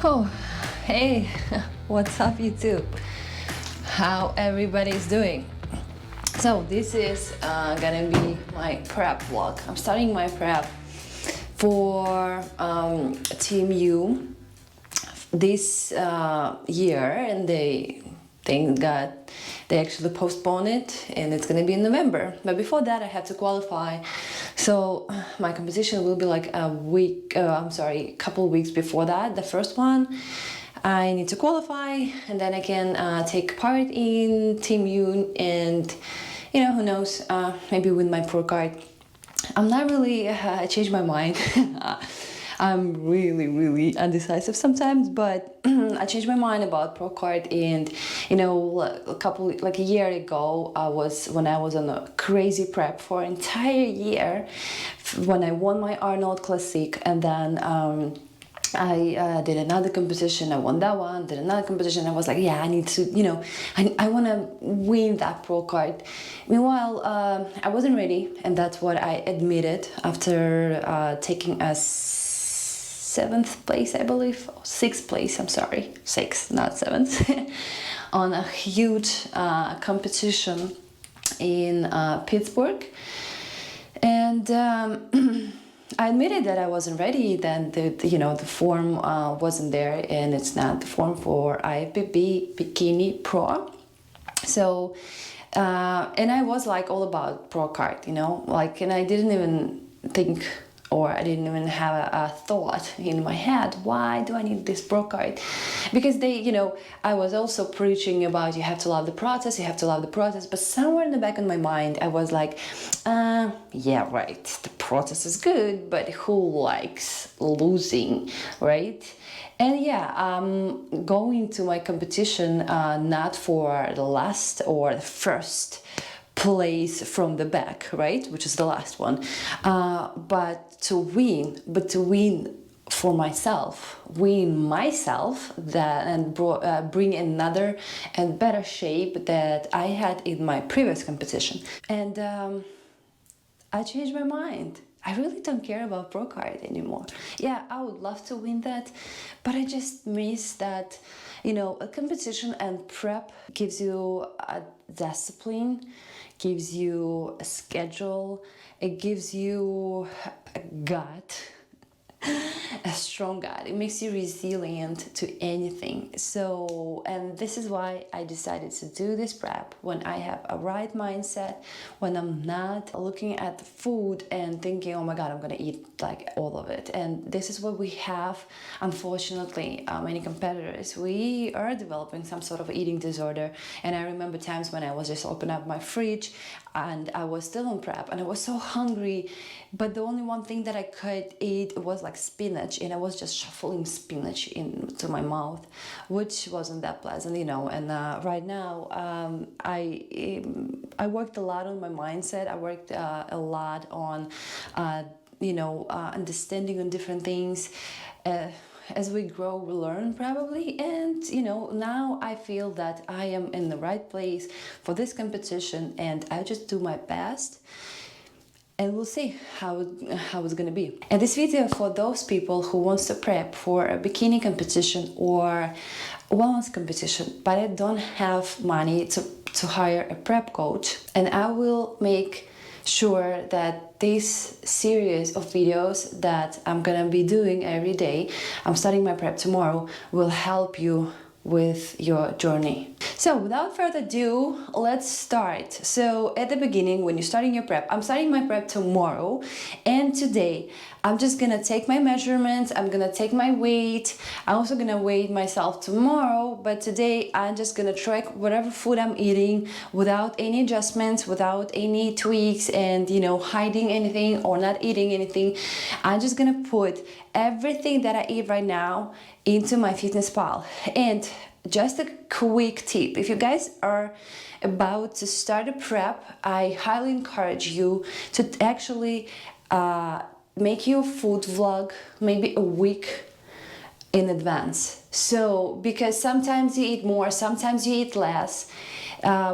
Oh, hey, what's up, YouTube? How everybody's doing? So this is gonna be my prep vlog. I'm starting my prep for Team U this year, and they thank God they actually postponed it, and it's gonna be in November. But before that, I had to qualify. So my competition will be like a couple weeks before that. The first one, I need to qualify, and then I can take part in Team U, and who knows, maybe win my pro card. I'm not really, I changed my mind. I'm really undecisive sometimes, but I changed my mind about pro card. And a year ago, when I was on a crazy prep for an entire year, when I won my Arnold Classic, and then I did another competition. I won that one. Did another competition. I was like, yeah, I need to, I want to win that pro card. Meanwhile, I wasn't ready, and that's what I admitted after taking a 7th place, I believe, 6th place. I'm sorry, 6th, not 7th, on a huge competition in Pittsburgh, and. I admitted that I wasn't ready. Then the form wasn't there, and it's not the form for IFBB Bikini Pro. So and I was like all about pro card, and I didn't even think, or I didn't even have a thought in my head, why do I need this pro card? Because I was also preaching about you have to love the process, but somewhere in the back of my mind, I was like, yeah, right, the process is good, but who likes losing, right? And yeah, I'm going to my competition not for the last or the first place from the back, right, which is the last one, but to win for myself, and bring another and better shape that I had in my previous competition. And I changed my mind. I really don't care about pro card anymore. Yeah, I would love to win that, but I just miss that, a competition and prep gives you a discipline, gives you a schedule, it gives you a gut, a strong gut. It makes you resilient to anything. So, and this is why I decided to do this prep when I have a right mindset, when I'm not looking at the food and thinking, oh my God, I'm gonna eat like all of it. And this is what we have, unfortunately, many competitors. We are developing some sort of eating disorder. And I remember times when I was just opening up my fridge and I was still on prep and I was so hungry, but the only one thing that I could eat was like spinach, and I was just shuffling spinach into my mouth, which wasn't that pleasant, and right now I worked a lot on my mindset. I worked a lot on understanding on different things. As we grow, we learn probably, and now I feel that I am in the right place for this competition, and I just do my best, and we'll see how it's gonna be. And this video for those people who wants to prep for a bikini competition or wellness competition, but I don't have money to hire a prep coach, and I will make sure that this series of videos that I'm gonna be doing every day, I'm starting my prep tomorrow, will help you with your journey. So without further ado, let's start. So at the beginning, when you're starting your prep, I'm starting my prep tomorrow, and today I'm just gonna take my measurements, I'm gonna take my weight, I'm also gonna weigh myself tomorrow, but today I'm just gonna track whatever food I'm eating without any adjustments, without any tweaks, and hiding anything or not eating anything. I'm just gonna put everything that I eat right now into my fitness pal. And just a quick tip, if you guys are about to start a prep, I highly encourage you to actually make your food vlog maybe a week in advance. So because sometimes you eat more, sometimes you eat less.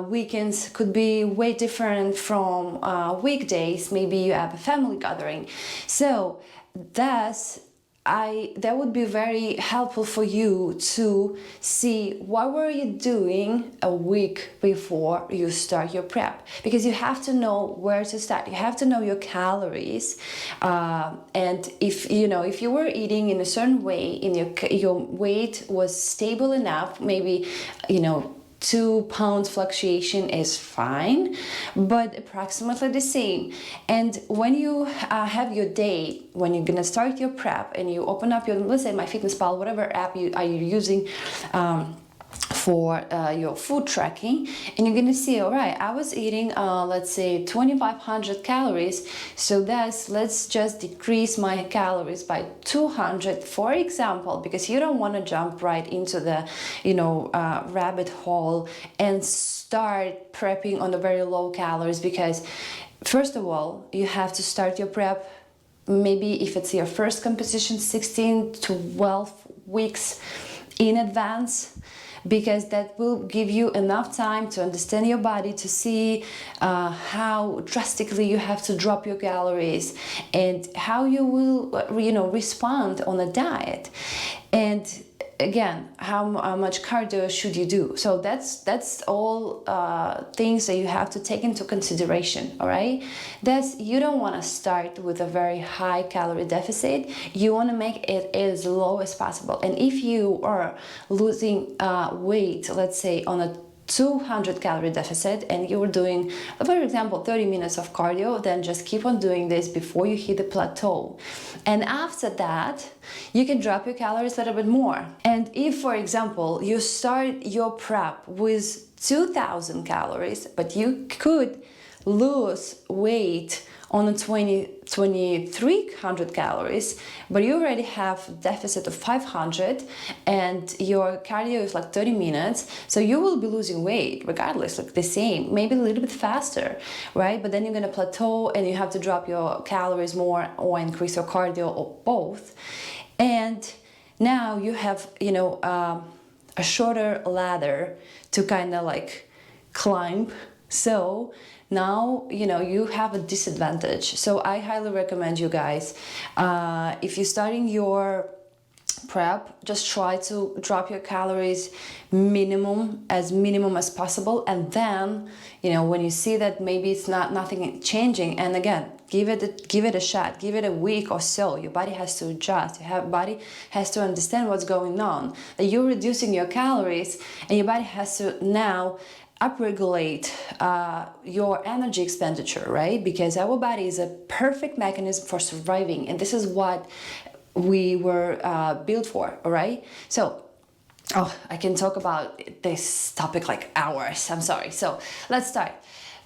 Weekends could be way different from weekdays. Maybe you have a family gathering. So thus that would be very helpful for you to see what were you doing a week before you start your prep, because you have to know where to start. You have to know your calories, and if you were eating in a certain way, in your weight was stable enough, maybe 2 pounds fluctuation is fine, but approximately the same. And when you have your day, when you're gonna start your prep and you open up your, let's say MyFitnessPal, whatever app you are using for your food tracking, and you're gonna see, all right, I was eating let's say 2,500 calories, so let's just decrease my calories by 200, for example, because you don't want to jump right into the rabbit hole and start prepping on the very low calories, because first of all, you have to start your prep, maybe if it's your first competition, 16 to 12 weeks in advance, because that will give you enough time to understand your body, to see how drastically you have to drop your calories and how you will respond on a diet, and again, how much cardio should you do. So that's all things that you have to take into consideration. All right, you don't want to start with a very high calorie deficit. You want to make it as low as possible. And if you are losing weight, let's say on a 200 calorie deficit, and you were doing, for example, 30 minutes of cardio, then just keep on doing this before you hit the plateau. And after that, you can drop your calories a little bit more. And if, for example, you start your prep with 2,000 calories, but you could lose weight on a 2,300 calories, but you already have a deficit of 500 and your cardio is like 30 minutes, so you will be losing weight regardless, like the same, maybe a little bit faster, right? But then you're gonna plateau and you have to drop your calories more or increase your cardio, or both. And now you have a shorter ladder to kind of like climb. So now you have a disadvantage. So I highly recommend you guys, if you're starting your prep, just try to drop your calories minimum as possible, and then when you see that maybe it's nothing changing, and again, give it a shot, give it a week or so. Your body has to adjust, your body has to understand what's going on, that you're reducing your calories, and your body has to now upregulate your energy expenditure, right? Because our body is a perfect mechanism for surviving, and this is what we were built for, all right? So, I can talk about this topic like hours, I'm sorry. So let's start.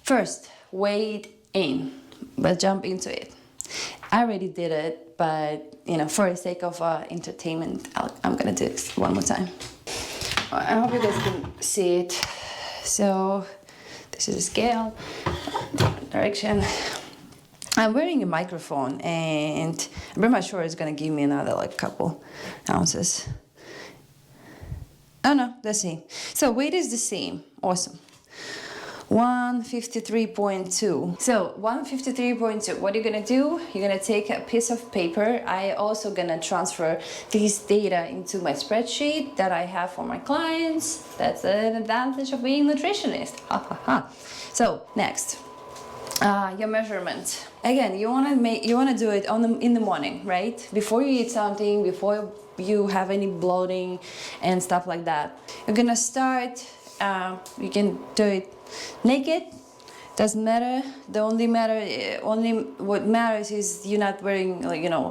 First, weight in. Let's jump into it. I already did it, but for the sake of entertainment, I'm gonna do this one more time. I hope you guys can see it. So this is a scale, different direction. I'm wearing a microphone, and I'm pretty much sure it's gonna give me another couple ounces. Oh no, the same. So weight is the same. Awesome. 153.2. So 153.2. What you're gonna do? You're gonna take a piece of paper. I also gonna transfer these data into my spreadsheet that I have for my clients. That's an advantage of being a nutritionist. So next, your measurement. Again, you wanna do it in the morning, right? Before you eat something, before you have any bloating and stuff like that. You're gonna start. You can do it naked, doesn't matter. Only what matters is you're not wearing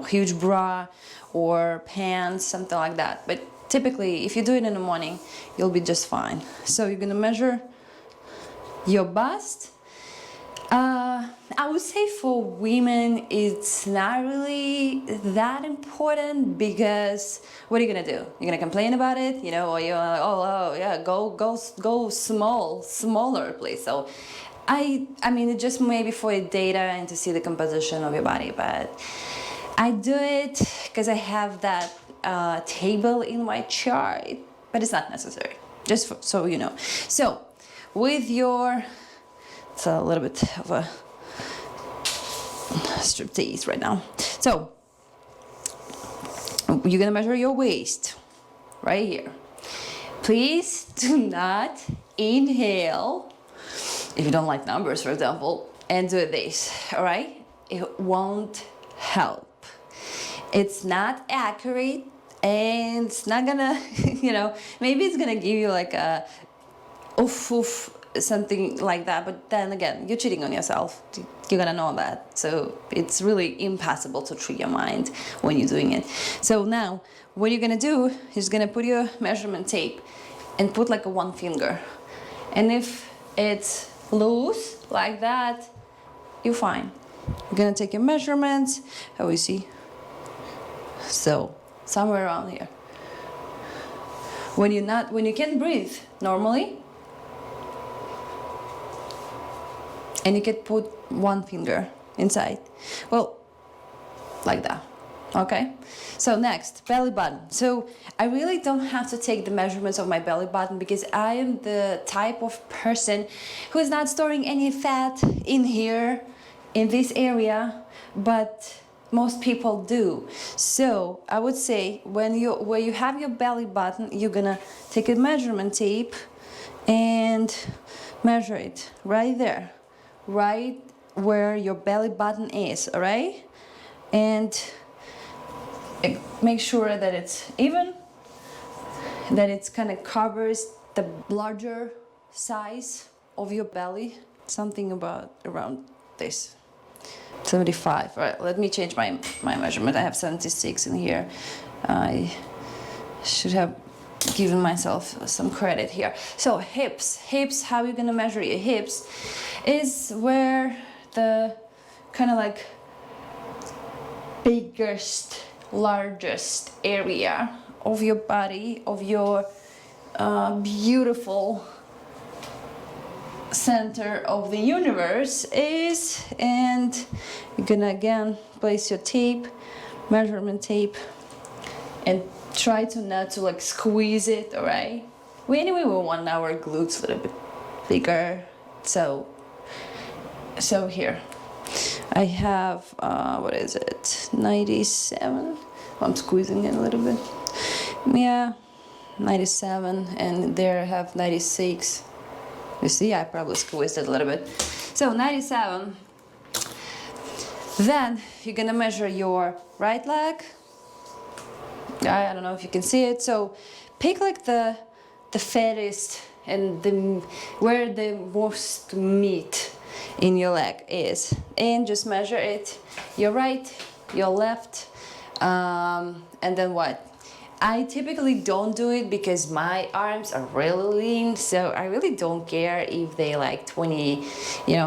huge bra or pants, something like that. But typically, if you do it in the morning, you'll be just fine. So you're gonna measure your bust. I would say for women, it's not really that important, because what are you gonna do? You're gonna complain about it, or you're like, oh yeah, go smaller, please. So, I mean, it's just maybe for the data and to see the composition of your body, but I do it because I have that table in my chart, but it's not necessary. Just so you know. So, with your it's a little bit of a striptease right now. So You're gonna measure your waist right here. Please do not inhale if you don't like numbers, for example, and do this, all right? It won't help. It's not accurate, and it's not gonna, maybe it's gonna give you like a oof, oof, something like that, but then again, you're cheating on yourself. You're gonna know that. So it's really impossible to trick your mind when you're doing it. So now, what you're gonna do is gonna put your measurement tape and put like a one finger. And if it's loose like that, you're fine. You're gonna take your measurements. How we see? So somewhere around here. When you can't breathe normally, and you can put one finger inside. Well, like that. Okay? So next, belly button. So I really don't have to take the measurements of my belly button because I am the type of person who is not storing any fat in here, in this area, but most people do. So I would say where you have your belly button, you're gonna take a measurement tape and measure it right there, right where your belly button is, all right? And make sure that it's even, that it kind of covers the larger size of your belly, something about around this. 75. All right, let me change my measurement. I have 76 in here. I should have given myself some credit here. So hips, how you're gonna measure your hips is where the kind of like biggest, largest area of your body, of your beautiful center of the universe is. And you're gonna again place your tape, measurement tape, and try to not to like squeeze it, all right? We want our glutes a little bit bigger. So here I have what is it, 97. I'm squeezing it a little bit. Yeah, 97, and there I have 96. You see, I probably squeezed it a little bit. So 97. Then you're gonna measure your right leg. I don't know if you can see it. So pick like the fattest and where the most meat in your leg is, and just measure it. Your right, your left, and then what? I typically don't do it because my arms are really lean, so I really don't care if they like 20,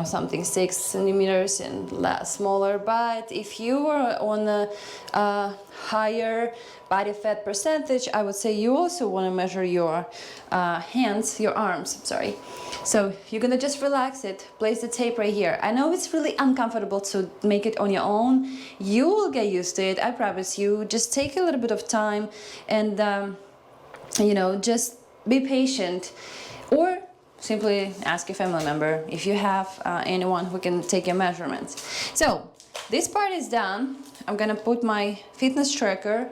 something 6 centimeters and smaller. But if you are on a higher body fat percentage, I would say you also want to measure your arms, sorry. So you're gonna just relax it, place the tape right here. I know it's really uncomfortable to make it on your own. You will get used to it, I promise you. Just take a little bit of time and, just be patient. Or simply ask your family member if you have anyone who can take your measurements. So this part is done. I'm gonna put my fitness tracker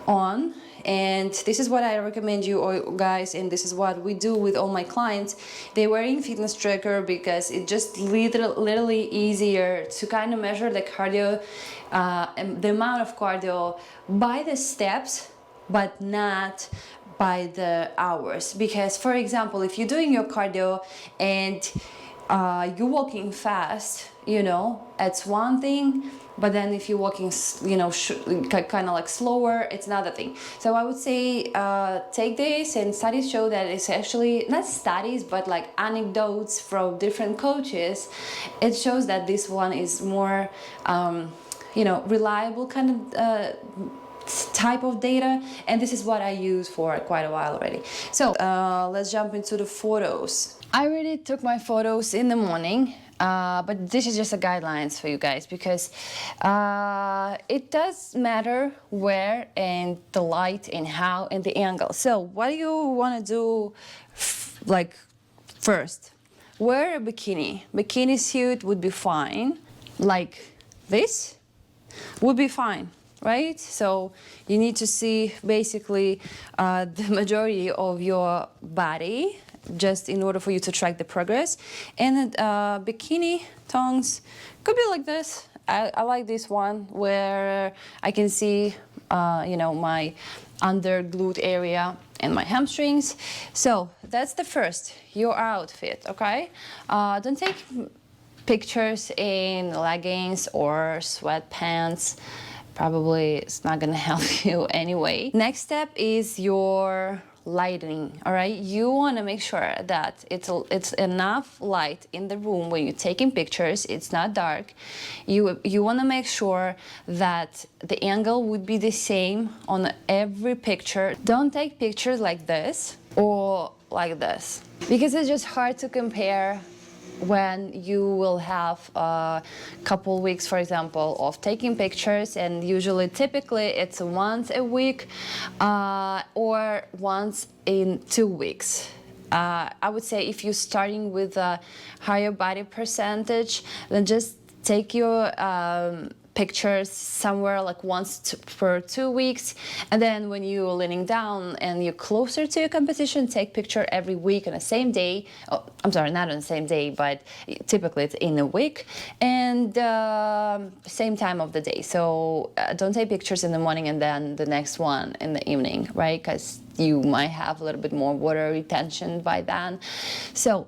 on, and this is what I recommend you all guys, and this is what we do with all my clients. They're wearing fitness tracker because it's just literally easier to kind of measure the cardio, and the amount of cardio by the steps, but not by the hours. Because for example, if you're doing your cardio and you're walking fast, it's one thing. But then if you're walking, kind of like slower, it's another thing. So I would say take this, and studies show that it's actually, not studies, but like anecdotes from different coaches. It shows that this one is more, reliable kind of type of data. And this is what I use for quite a while already. So let's jump into the photos. I already took my photos in the morning. But this is just a guidelines for you guys, because it does matter where and the light and how and the angle. So what do you want to do first? Wear a bikini. Bikini suit would be fine. Like this would be fine. right? So you need to see basically the majority of your body just in order for you to track the progress. And bikini tongues could be like this. I like this one where I can see, you know, my under glute area and my hamstrings. So that's the first, your outfit, okay? Don't take pictures in leggings or sweatpants. Probably it's not gonna help you anyway. Next step is your lighting, all right? You wanna make sure that it's enough light in the room when you're taking pictures, it's not dark. You wanna make sure that the angle would be the same on every picture. Don't take pictures like this or like this, because it's just hard to compare when you will have a couple weeks, for example, of taking pictures, and usually typically it's once a week or once in 2 weeks. I would say if you're starting with a higher body percentage, then just take your pictures somewhere like once per 2 weeks, and then when you're leaning down and you're closer to your competition, take picture every week on the same day. Oh, I'm sorry, not on the same day, but typically it's in a week, and same time of the day. So don't take pictures in the morning and then the next one in the evening, right? Because you might have a little bit more water retention by then. So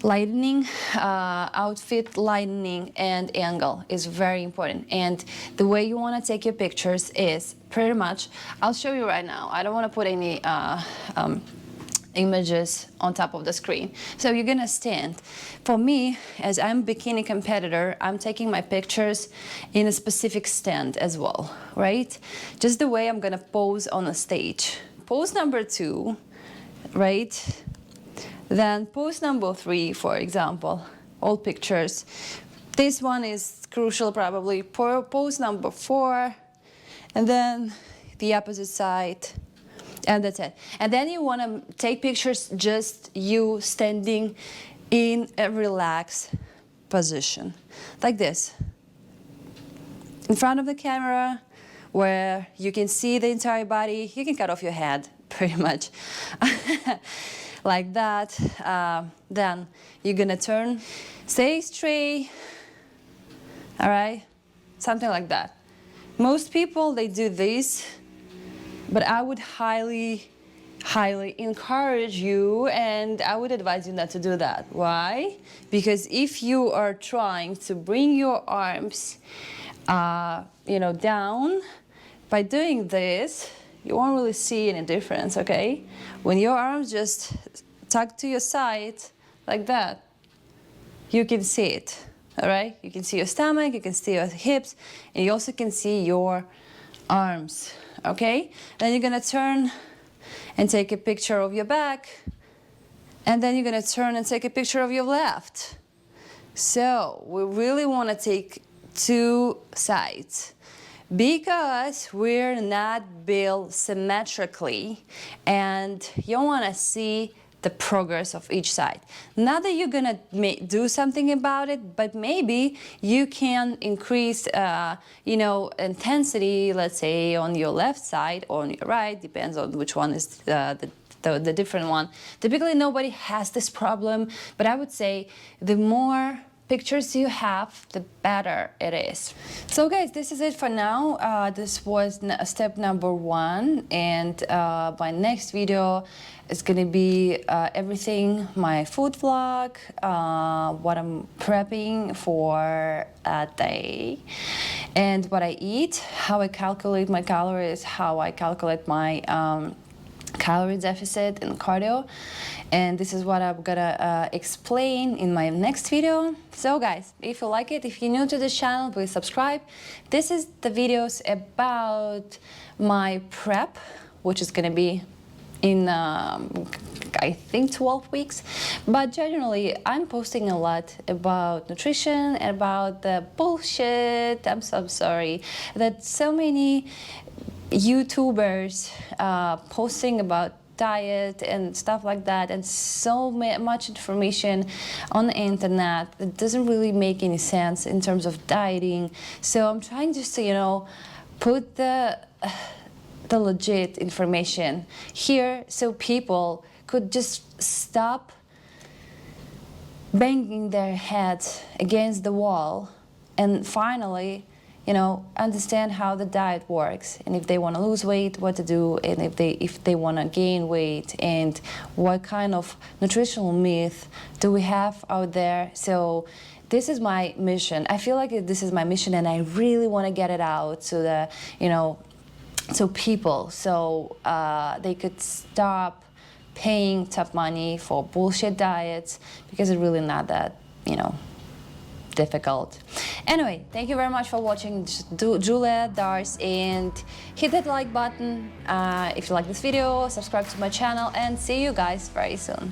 lightening, outfit lightening and angle is very important. And the way you want to take your pictures is pretty much, I'll show you right now. I don't want to put any images on top of the screen. So you're gonna stand. For me, as I'm a bikini competitor, I'm taking my pictures in a specific stand as well, right? Just the way I'm gonna pose on a stage. Pose number 2, right? Then pose number 3, for example, all pictures. This one is crucial probably. Pose number 4, and then the opposite side, and that's it. And then you want to take pictures just you standing in a relaxed position, like this, in front of the camera, where you can see the entire body. You can cut off your head, pretty much. Like that. Then you're gonna turn, stay straight, all right? Something like that. Most people, they do this, but I would highly encourage you, and I would advise you not to do that. Why? Because if you are trying to bring your arms, you know, down, by doing this, you won't really see any difference, okay? When your arms just tuck to your side like that, you can see it, all right? You can see your stomach, you can see your hips, and you also can see your arms, okay? Then you're gonna turn and take a picture of your back, and then you're gonna turn and take a picture of your left. So we really wanna take 2 sides, because we're not built symmetrically, and you want to see the progress of each side. Not that you're gonna do something about it, but maybe you can increase, you know, intensity, let's say on your left side or on your right, depends on which one is the different one. Typically nobody has this problem, but I would say the more pictures you have, the better it is. So guys, this is it for now. This was step number 1, and my next video is gonna be everything, my food vlog, what I'm prepping for a day, and what I eat, how I calculate my calories, how I calculate my calorie deficit and cardio. And this is what I'm gonna explain in my next video. So guys, if you like it, if you're new to this channel, please subscribe. This is the videos about my prep, which is gonna be in I think 12 weeks. But generally, I'm posting a lot about nutrition and about the bullshit, I'm so sorry, that so many YouTubers posting about diet and stuff like that, and so much information on the internet that doesn't really make any sense in terms of dieting. So I'm trying just to, you know, put the legit information here so people could just stop banging their heads against the wall and finally, you know, understand how the diet works, and if they want to lose weight, what to do, and if they want to gain weight, and what kind of nutritional myth do we have out there. So this is my mission. I feel like this is my mission, and I really want to get it out so that, you know, so people, so they could stop paying top money for bullshit diets, because it's really not that, you know, difficult. Anyway, thank you very much for watching Juliet Dars, and hit that like button if you like this video, subscribe to my channel, and see you guys very soon.